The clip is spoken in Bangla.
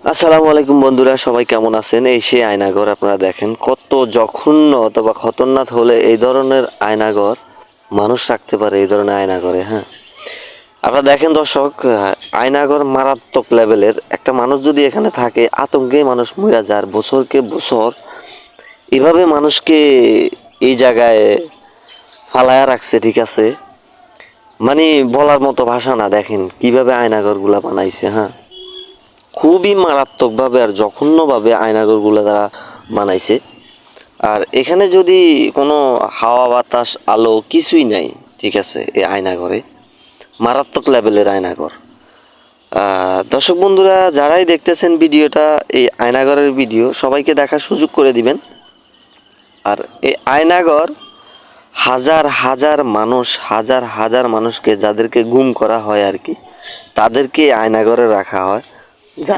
আসসালামু আলাইকুম বন্ধুরা, সবাই কেমন আছেন? এই সেই আয়নাঘর আপনারা দেখেন, কত জঘন্য অথবা খতরনাক হলে এই ধরনের আয়নাঘর মানুষ রাখতে পারে। এই ধরনের আয়নাঘরে, হ্যাঁ, আপনারা দেখেন দর্শক, আয়নাঘর মারাত্মক লেভেলের। একটা মানুষ যদি এখানে থাকে, আতঙ্কে মানুষ মরে যায়। আর বছরকে বছর এভাবে মানুষকে এই জায়গায় ফালায়া রাখছে, ঠিক আছে, মানে বলার মতো ভাষা না। দেখেন কিভাবে আয়নাঘরগুলা বানাইছে, হ্যাঁ, খুবই মারাত্মকভাবে আর জঘন্যভাবে আয়নাঘরগুলো তারা বানাইছে। আর এখানে যদি কোনো হাওয়া বাতাস আলো কিছুই নাই, ঠিক আছে, এই আয়নাঘরে মারাত্মক লেভেলের আয়নাঘর। দর্শক বন্ধুরা, যারাই দেখতেছেন ভিডিওটা, এই আয়নাঘরের ভিডিও সবাইকে দেখার সুযোগ করে দিবেন। আর এই আয়নাঘর হাজার হাজার মানুষ, হাজার হাজার মানুষকে যাদেরকে গুম করা হয় আর কি, তাদেরকে আয়নাঘরে রাখা হয়। যা